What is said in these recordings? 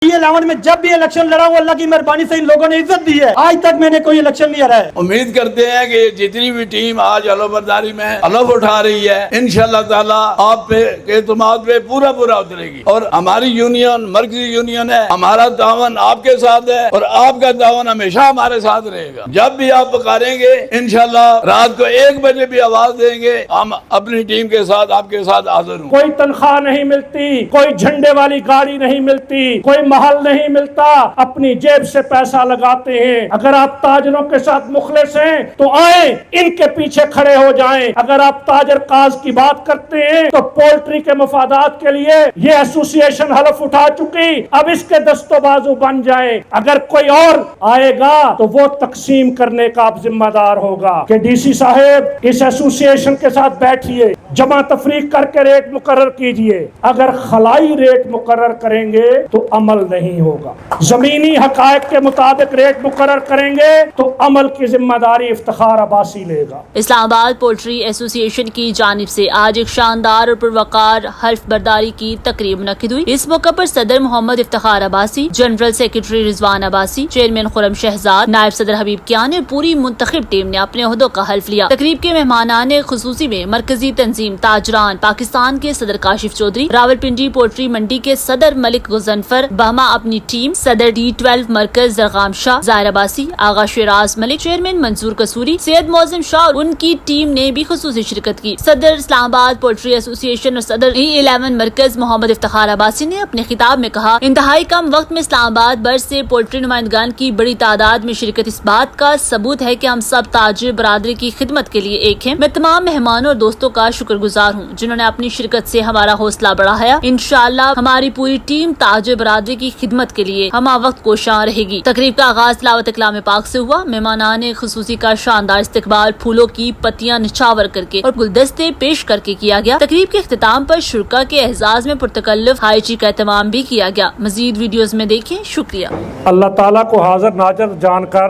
11 में जब भी इलेक्शन लड़ा हूं, अल्लाह की मेहरबानी से इन लोगों ने इज्जत दी है। आज तक मैंने कोई इलेक्शन नहीं हरा है। उम्मीद करते हैं कि जितनी भी टीम आज अलबरदारी में हलफ उठा रही है, इंशाअल्लाह ताला आप पे एतमाद पे पूरा उतरेगी। और हमारी यूनियन मरकजी यूनियन है, हमारा तावन आपके साथ है और आपका तावन हमेशा हमारे साथ रहेगा। जब भी आप पुकारेंगे इंशाअल्लाह रात को 1 बजे भी आवाज देंगे, हम अपनी टीम के साथ आपके साथ हाजिर हूँ। कोई तनख्वाह नहीं मिलती, कोई झंडे वाली गाड़ी नहीं मिलती, कोई महल नहीं मिलता, अपनी जेब से पैसा लगाते हैं। अगर आप ताजरों के साथ मुखलिस हैं तो आए इनके पीछे खड़े हो जाएं। अगर आप ताजर काज की बात करते हैं तो पोल्ट्री के मफादात के लिए ये एसोसिएशन हलफ उठा चुकी, अब इसके दस्तो बाजू बन जाए। अगर कोई और आएगा तो वो तकसीम करने का आप जिम्मेदार होगा कि डीसी साहब इस एसोसिएशन के साथ बैठिए, जमा तफरीक करके रेट मुकर्रर कीजिए। अगर खलाई रेट मुकर्रर करेंगे तो अमल नहीं होगा, जमीनी हकायक के मुताबिक रेट मुकर्रर करेंगे तो अमल की जिम्मेदारी इफ्तिखार अब्बासी लेगा। इस्लामाबाद पोल्ट्री एसोसिएशन की जानिब से आज एक शानदार और पुरवकार हल्फ बर्दारी की तकरीब मुनक्किद हुई। इस मौके पर सदर Mohammad Iftikhar Abbasi, general secretary Rizwan Abbasi, chairman Khurram Shahzad, नायब सदर हबीब कियान और पूरी मुंतखब टीम ने अपने ओहदों का हल्फ लिया। तकरीब के मेहमानान खुसूसी में मरकजी तंजीम ताजरान पाकिस्तान के सदर काशिफ चौधरी, रावलपिंडी पोल्ट्री मंडी के सदर मलिक गुजनफर, बहमा अपनी टीम, सदर D12 मरकज जरगाम शाह, जाहिर अब्बासी, आगा शेराज मलिक, चेयरमैन मंजूर कसूरी, सैयद मौजम शाह और उनकी टीम ने भी खुसूसी शिरकत की। सदर इस्लामाबाद पोल्ट्री एसोसिएशन और सदर E11 मरकज मोहम्मद इफ्तिखार अब्बासी ने अपने खिताब में कहा, इंतहाई कम वक्त में इस्लामाबाद भर से पोल्ट्री नुमाइंदगान की बड़ी तादाद में शिरकत इस बात का सबूत है कि हम सब ताजिर बरादरी की खिदमत के लिए एक हैं। मैं तमाम मेहमानों और दोस्तों का शुक्रगुजार हूँ जिन्होंने अपनी शिरकत से हमारा हौसला बढ़ाया। इंशाअल्लाह हमारी पूरी टीम ताजिर बरादरी की खिदमत के लिए हमा वक्त कोशां रहेगी। तकरीब का आगाज तिलावत कलाम पाक से हुआ। मेहमानाने खुसूसी का शानदार इस्तकबाल फूलों की पत्तियां निछावर करके और गुलदस्ते पेश करके किया गया। तकरीब के इख्तिताम पर शुरका के एहजाज में पुरतकल्लुफ हाइजी का एहतमाम भी किया गया। मजीद वीडियोस में देखें। शुक्रिया। अल्लाह ताला को हाजिर नाजर जानकर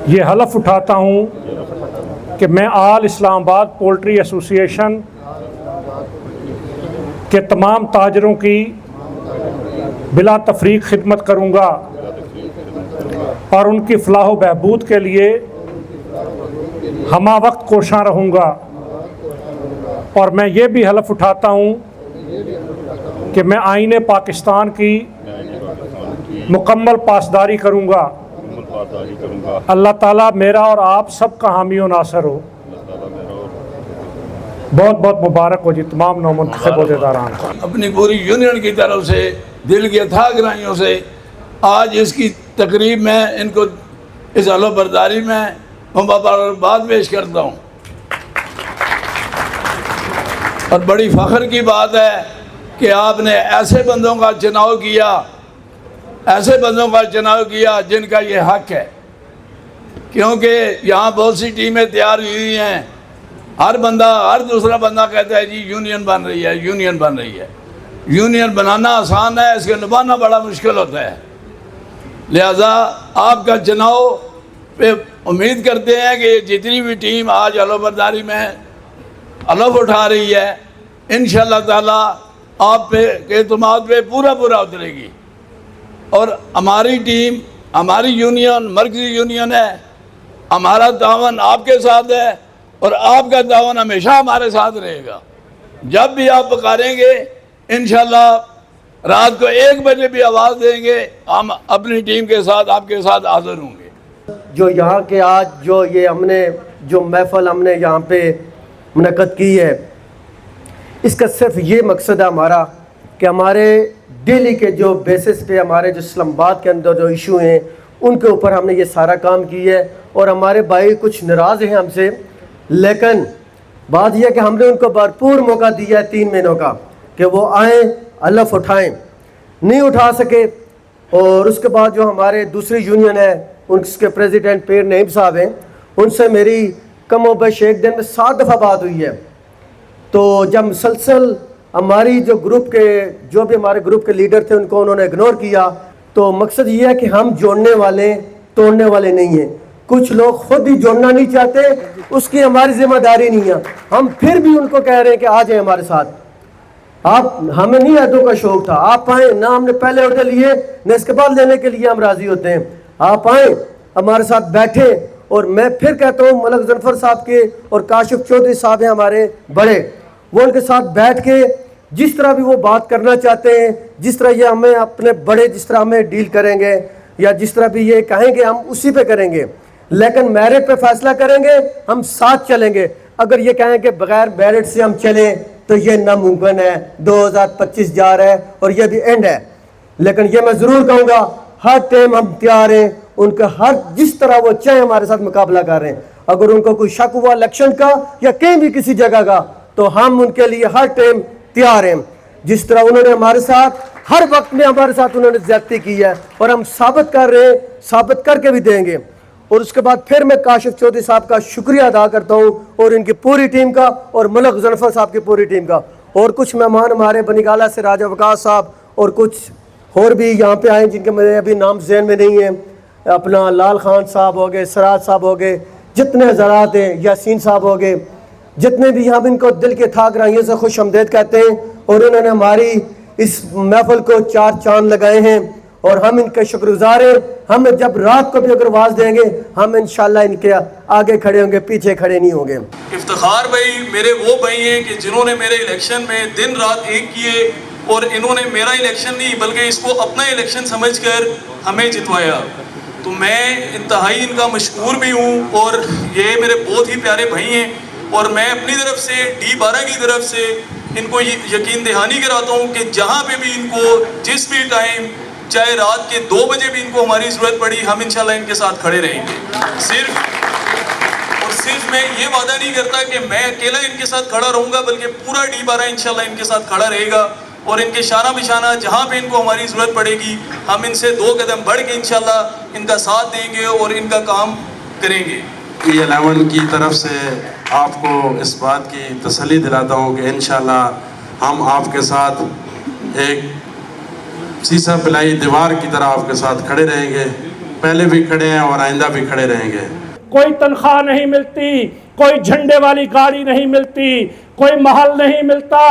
ये हलफ उठाता हूँ कि मैं आल इस्लामाबाद पोल्ट्री एसोसिएशन के तमाम ताजरों की बिला तफरीक खिदमत करूँगा और उनकी फलाह व बहबूद के लिए हमा वक्त कोशां रहूँगा। और मैं ये भी हलफ उठाता हूँ कि मैं आईने पाकिस्तान की मुकम्मल पासदारी करूँगा। अल्लाह ताला मेरा और आप सबका हामी व नासर हो। बहुत बहुत मुबारक हो जी तमाम नौमुंतखब ओहदेदारान को। अपनी पूरी यूनियन की तरफ से दिल की अथाह गहराइयों से आज इसकी तकरीब में इनको इस हलफ बर्दारी में मुबारकबाद पेश करता हूँ। और बड़ी फ़ख्र की बात है कि आपने ऐसे बंदों का चुनाव किया जिनका ये हक है, क्योंकि यहाँ बहुत सी टीमें तैयार हुई हैं। हर दूसरा बंदा कहता है जी यूनियन बन रही है। यूनियन बनाना आसान है, इसके निभाना बड़ा मुश्किल होता है। लिहाजा आपका चुनाव पे उम्मीद करते हैं कि जितनी भी टीम आज अलबरदारी में हलफ उठा रही है, इंशाअल्लाह ताला आप पे एतमाद पे पूरा उतरेगी। और हमारी टीम, हमारी यूनियन मरकजी यूनियन है, हमारा तावन आपके साथ है और आपका तावन हमेशा हमारे साथ रहेगा। जब भी आप पुकारेंगे इंशाअल्लाह रात को 1 बजे भी आवाज़ देंगे, हम अपनी टीम के साथ आपके साथ हाजिर होंगे। जो यहाँ के आज जो महफल हमने यहाँ पे मुनक़्क़द की है, इसका सिर्फ ये मकसद है हमारा कि हमारे डेली के जो बेसिस पे हमारे जो इस्लामाबाद के अंदर जो इशू हैं उनके ऊपर हमने ये सारा काम किया है। और हमारे भाई कुछ नाराज़ हैं हमसे, लेकिन बात यह कि हमने उनको भरपूर मौका दिया है 3 महीनों का कि वो आएँ हलफ उठाएँ, नहीं उठा सके। और उसके बाद जो हमारे दूसरी यूनियन है उसके प्रेसिडेंट पीर नईम साहब हैं, उनसे मेरी कम व बेश एक दिन में 7 दफ़ा बात हुई है। तो जब मुसलसल हमारी जो भी हमारे ग्रुप के लीडर थे उनको उन्होंने इग्नोर किया, तो मकसद ये है कि हम जोड़ने वाले तोड़ने वाले नहीं हैं। कुछ लोग खुद ही जोड़ना नहीं चाहते, उसकी हमारी जिम्मेदारी नहीं है। हम फिर भी उनको कह रहे हैं कि आ जाए हमारे साथ। آپ ہمیں نہیں عہدوں کا شوق تھا, آپ آئیں, نہ ہم نے پہلے عہدے لیے نہ اس کے بعد لینے کے لیے ہم راضی ہوتے ہیں. آپ آئیں, ہمارے ساتھ بیٹھیں, اور میں پھر کہتا ہوں ملک ظفر صاحب کے اور کاشف چودھری صاحب ہیں ہمارے بڑے, وہ ان کے ساتھ بیٹھ کے جس طرح بھی وہ بات کرنا چاہتے ہیں, جس طرح یہ ہمیں اپنے بڑے جس طرح ہمیں ڈیل کریں گے یا جس طرح بھی یہ کہیں گے ہم اسی پہ کریں گے, لیکن میرٹ پہ فیصلہ کریں گے, ہم ساتھ چلیں گے. اگر یہ کہیں کہ بغیر میرٹ سے ہم چلیں تو یہ ناممکن ہے. 2025 جا رہا ہے اور یہ بھی اینڈ ہے, لیکن یہ میں ضرور کہوں گا ہر ٹائم ہم تیار ہیں ان کا, ہر جس طرح وہ چاہیں ہمارے ساتھ مقابلہ کر رہے ہیں. اگر ان کو کوئی شک ہوا الیکشن کا یا کہیں بھی کسی جگہ کا تو ہم ان کے لیے ہر ٹائم تیار ہیں. جس طرح انہوں نے ہمارے ساتھ ہر وقت میں ہمارے ساتھ انہوں نے زیادتی کی ہے اور ہم ثابت کر رہے ہیں, ثابت کر کے بھی دیں گے. اور اس کے بعد پھر میں کاشف چودھری صاحب کا شکریہ ادا کرتا ہوں اور ان کی پوری ٹیم کا اور ملک ظفر صاحب کی پوری ٹیم کا. اور کچھ مہمان ہمارے بنیگالہ سے راجہ وقاص صاحب اور کچھ اور بھی یہاں پہ آئے جن کے میرے ابھی نام ذہن میں نہیں ہیں, اپنا لال خان صاحب ہو گئے, سراج صاحب ہو گئے, جتنے حضرات ہیں, یاسین صاحب ہو گئے, جتنے بھی ہم ان کو دل کے تھا گرائیوں سے خوش آمدید کہتے ہیں. اور انہوں نے ہماری اس محفل کو 4 چاند لگائے ہیں اور ہم ان کے شکر گزار ہیں. ہم جب رات کو بھی اگر آواز دیں گے ہم انشاءاللہ ان کے آگے کھڑے ہوں گے, پیچھے کھڑے نہیں ہوں گے. افتخار بھائی میرے وہ بھائی ہیں کہ جنہوں نے میرے الیکشن میں دن رات ایک کیے اور انہوں نے میرا الیکشن نہیں بلکہ اس کو اپنا الیکشن سمجھ کر ہمیں جتوایا. تو میں انتہائی ان کا مشکور بھی ہوں اور یہ میرے بہت ہی پیارے بھائی ہیں. اور میں اپنی طرف سے D12 کی طرف سے ان کو یقین دہانی کراتا ہوں کہ جہاں پہ بھی ان کو جس بھی ٹائم, چاہے رات کے 2 بجے بھی ان کو ہماری ضرورت پڑی, ہم انشاءاللہ ان کے ساتھ کھڑے رہیں گے. صرف میں یہ وعدہ نہیں کرتا کہ میں اکیلا ان کے ساتھ کھڑا رہوں گا بلکہ پورا D12 انشاءاللہ ان کے ساتھ کھڑا رہے گا. اور ان کے شانہ بشانہ جہاں پہ ان کو ہماری ضرورت پڑے گی ہم ان سے 2 قدم بڑھ کے انشاءاللہ ان کا ساتھ دیں گے اور ان کا کام کریں گے. E11 کی طرف سے آپ کو اس بات کی تسلی دلاتا ہوں کہ انشاءاللہ ہم آپ کے ساتھ ایک سیسا پلائی دیوار کی طرح آپ کے ساتھ کھڑے رہیں گے. پہلے بھی کھڑے ہیں اور آئندہ بھی کھڑے رہیں گے. کوئی تنخواہ نہیں ملتی, کوئی جھنڈے والی گاڑی نہیں ملتی, کوئی محل نہیں ملتا,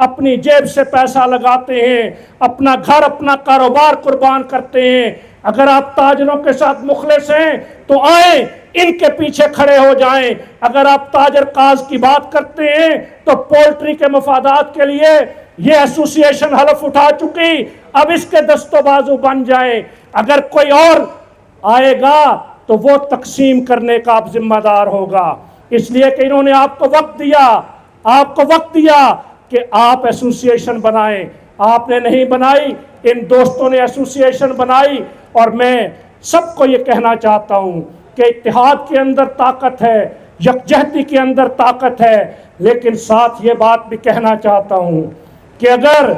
اپنی جیب سے پیسہ لگاتے ہیں, اپنا گھر اپنا کاروبار قربان کرتے ہیں. اگر آپ تاجروں کے ساتھ مخلص ہیں تو آئیں ان کے پیچھے کھڑے ہو جائیں. اگر آپ تاجر قاز کی بات کرتے ہیں تو پولٹری کے مفادات کے لیے یہ ایسوسی ایشن حلف اٹھا چکی, اب اس کے دست و بازو بن جائیں. اگر کوئی اور آئے گا تو وہ تقسیم کرنے کا آپ ذمہ دار ہوگا. اس لیے کہ انہوں نے آپ کو وقت دیا کہ آپ ایسوسی ایشن بنائیں. آپ نے نہیں بنائی, ان دوستوں نے ایسوسی ایشن بنائی. اور میں سب کو یہ کہنا چاہتا ہوں کہ اتحاد کے اندر طاقت ہے, یکجہتی کے اندر طاقت ہے, لیکن ساتھ یہ بات بھی کہنا چاہتا ہوں کہ اگر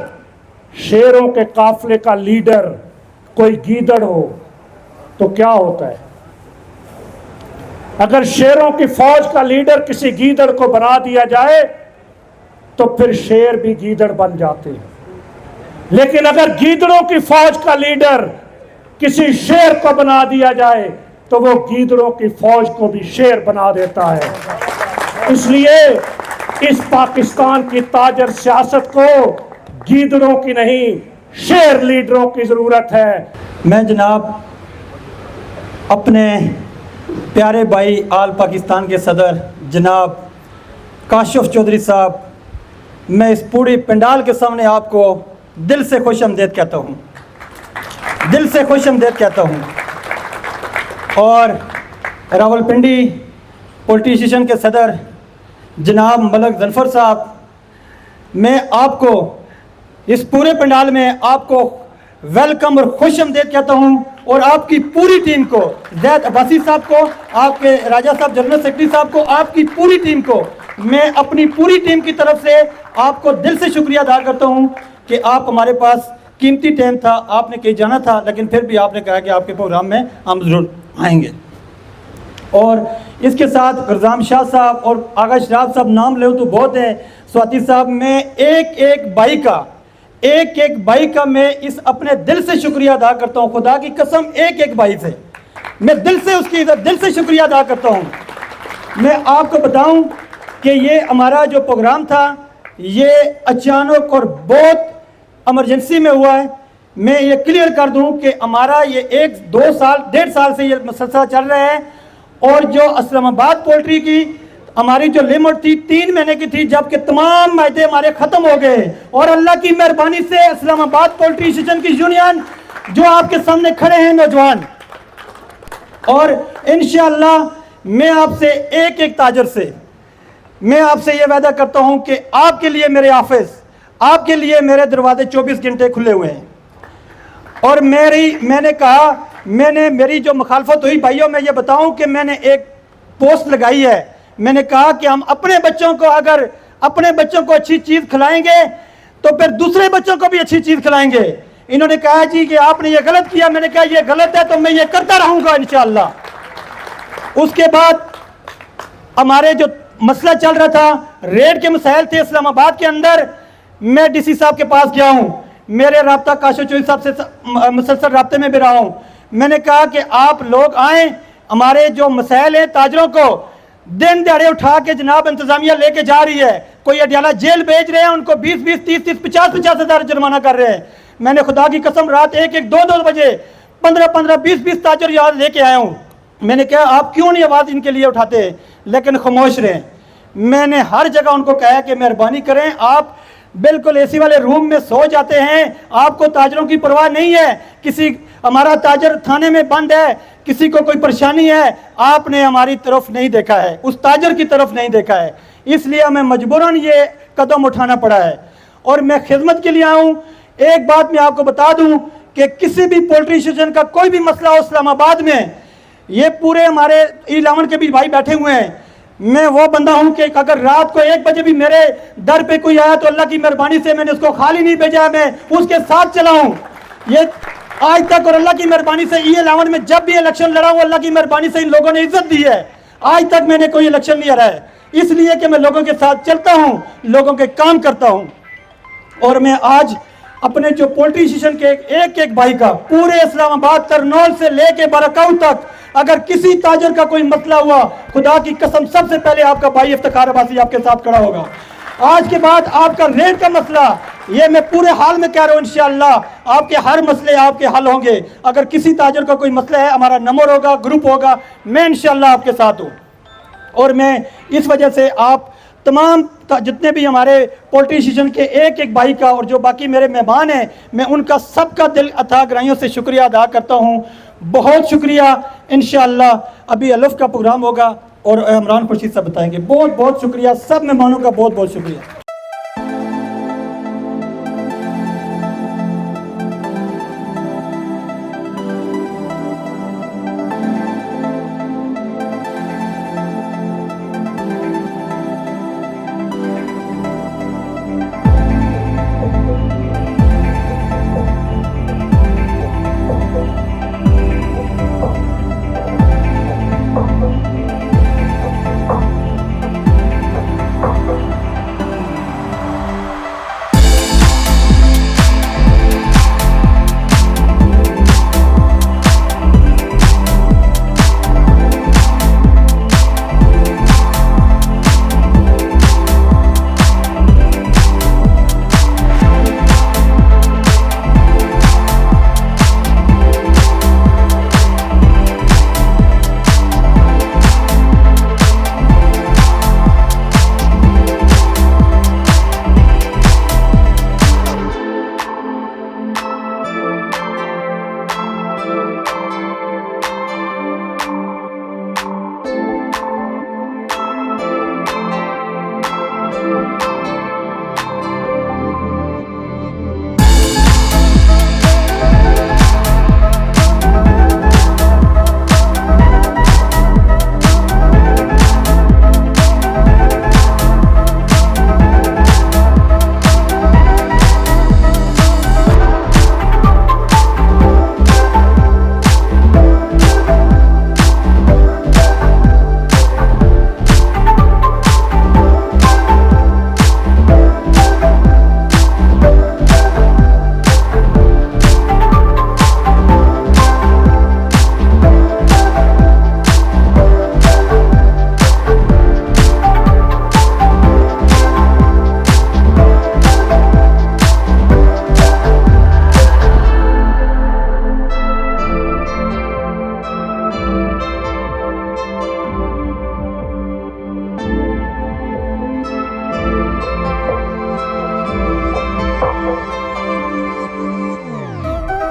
شیروں کے قافلے کا لیڈر کوئی گیدڑ ہو تو کیا ہوتا ہے؟ اگر شیروں کی فوج کا لیڈر کسی گیدڑ کو بنا دیا جائے تو پھر شیر بھی گیدڑ بن جاتے ہیں. لیکن اگر گیدڑوں کی فوج کا لیڈر کسی شیر کو بنا دیا جائے تو وہ گیدڑوں کی فوج کو بھی شیر بنا دیتا ہے. اس لیے اس پاکستان کی تاجر سیاست کو گیدڑوں کی نہیں شیر لیڈروں کی ضرورت ہے. میں جناب اپنے پیارے بھائی آل پاکستان کے صدر جناب کاشف چودھری صاحب, میں اس پوری پنڈال کے سامنے آپ کو دل سے خوش آمدید کہتا ہوں, دل سے خوش آمدید کہتا ہوں. اور راولپنڈی پولیٹیش اسٹیشن کے صدر جناب ملک ظفر صاحب, میں آپ کو اس پورے پنڈال میں آپ کو ویلکم اور خوش آمدید کہتا ہوں. اور آپ کی پوری ٹیم کو, زید عباسی صاحب کو, آپ کے راجہ صاحب جنرل سیکرٹری صاحب کو, آپ کی پوری ٹیم کو میں اپنی پوری ٹیم کی طرف سے آپ کو دل سے شکریہ ادا کرتا ہوں کہ آپ ہمارے پاس قیمتی ٹائم تھا, آپ نے کہیں جانا تھا لیکن پھر بھی آپ نے کہا کہ آپ کے پروگرام میں ہم ضرور آئیں گے. اور اس کے ساتھ غرزام شاہ صاحب اور آغا شراف صاحب, نام لے تو بہت ہیں, سواتی صاحب, میں ایک ایک بھائی کا میں اس اپنے دل سے شکریہ ادا کرتا ہوں. خدا کی قسم ایک ایک بھائی سے میں دل سے اس کی دل سے شکریہ ادا کرتا ہوں. میں آپ کو بتاؤں کہ یہ ہمارا جو پروگرام تھا ये अचानक और बहुत इमरजेंसी में हुआ है। मैं ये क्लियर कर दूं कि हमारा ये 1-2 साल से ये मसला चल रहा है, और जो इस्लामाबाद पोल्ट्री की हमारी जो लिमिट थी 3 महीने की थी, जबकि तमाम मायदे हमारे ख़त्म हो गए। और अल्लाह की मेहरबानी से इस्लामाबाद पोल्ट्री एसोसिएशन की यूनियन जो आपके सामने खड़े हैं नौजवान, और इंशाअल्लाह मैं आपसे एक ताजर से मैं आपसे ये वादा करता हूँ कि आपके लिए मेरे ऑफिस, आपके लिए मेरे दरवाजे 24 घंटे खुले हुए हैं। और मैंने कहा, मेरी जो मुखालफत हुई भाइयों, मैं ये बताऊं कि मैंने एक पोस्ट लगाई है। मैंने कहा कि हम अपने बच्चों को, अगर अपने बच्चों को अच्छी चीज़ खिलाएंगे तो फिर दूसरे बच्चों को भी अच्छी चीज़ खिलाएंगे। इन्होंने कहा जी कि आपने ये गलत किया। मैंने कहा ये गलत है तो मैं ये करता रहूँगा इंशाअल्लाह। उसके बाद हमारे जो मसला चल रहा था, रेड के मसाइल थे इस्लामाबाद के अंदर, मैं डीसी साहब के पास गया हूँ, मेरे राब्ता काशिफ चौधरी साहब से मुसलसल राब्ते में भी रहा हूँ। मैंने कहा कि आप लोग आएँ, हमारे जो मसाइल हैं ताजरों को दिन दिहाड़े उठा के जनाब इंतजामिया लेके जा रही है, कोई अडियाला जेल भेज रहे हैं, उनको 20-20, 30-30, 50-50 हज़ार जुर्माना कर रहे हैं। मैंने खुदा की कसम रात 1-1, 2-2 बजे 15-15, 20-20 ताजर याद लेके आया हूँ। मैंने कहा आप क्यों नहीं आवाज़ इनके लिए उठाते, लेकिन खामोश रहें। मैंने हर जगह उनको कहा कि मेहरबानी करें, आप बिल्कुल एसी वाले रूम में सो जाते हैं, आपको ताजरों की परवाह नहीं है। किसी हमारा ताजर थाने में बंद है, किसी को कोई परेशानी है, आपने हमारी तरफ नहीं देखा है, उस ताजर की तरफ नहीं देखा है, इसलिए हमें मजबूरन ये कदम उठाना पड़ा है। और मैं खिदमत के लिए आऊँ। एक बात मैं आपको बता दूं कि किसी भी पोल्ट्री एसोसिएशन का कोई भी मसला हो इस्लामाबाद में, ये पूरे हमारे इलावन के भी भाई बैठे हुए हैं, मैं वो बंदा हूं कि अगर रात को 1 बजे भी मेरे दर पे कोई आया तो अल्लाह की मेहरबानी से मैंने उसको खाली नहीं भेजा, मैं उसके साथ चला हूं। ये आज तक, और अल्लाह की मेहरबानी से ये इलावन में जब भी इलेक्शन लड़ा हूं, अल्लाह की मेहरबानी से इन लोगों ने इज्जत दी है। आज तक मैंने कोई इलेक्शन नहीं हरा है, इसलिए कि मैं लोगों के साथ चलता हूँ, लोगों के काम करता हूँ। और मैं आज अपने जो पोल्ट्री एसोसिएशन के एक भाई का, पूरे इस्लामाबाद तरनौल से लेके बरकाऊ तक, अगर किसी ताजर का कोई मसला हुआ, खुदा की कसम सबसे पहले आपका भाई इफ्तिखार अब्बासी आपके साथ खड़ा होगा। आज के बाद आपका रेट का मसला, ये मैं पूरे हाल में कह रहा हूँ, इंशाअल्लाह आपके हर मसले आपके हल होंगे। अगर किसी ताजर का कोई मसला है, हमारा नंबर होगा, ग्रुप होगा, मैं इंशाअल्लाह आपके साथ हूँ। और मैं इस वजह से आप तमाम जितने भी हमारे पोल्ट्री एसोसिएशन के एक भाई का, और जो बाकी मेरे मेहमान हैं, मैं उनका सबका दिल अथा गहराइयों से शुक्रिया अदा करता हूँ। बहुत शुक्रिया। इंशाअल्लाह अभी अलफ का प्रोग्राम होगा और इमरान खुर्शीद साहब बताएंगे। बहुत बहुत शुक्रिया, सब मेहमानों का बहुत बहुत शुक्रिया।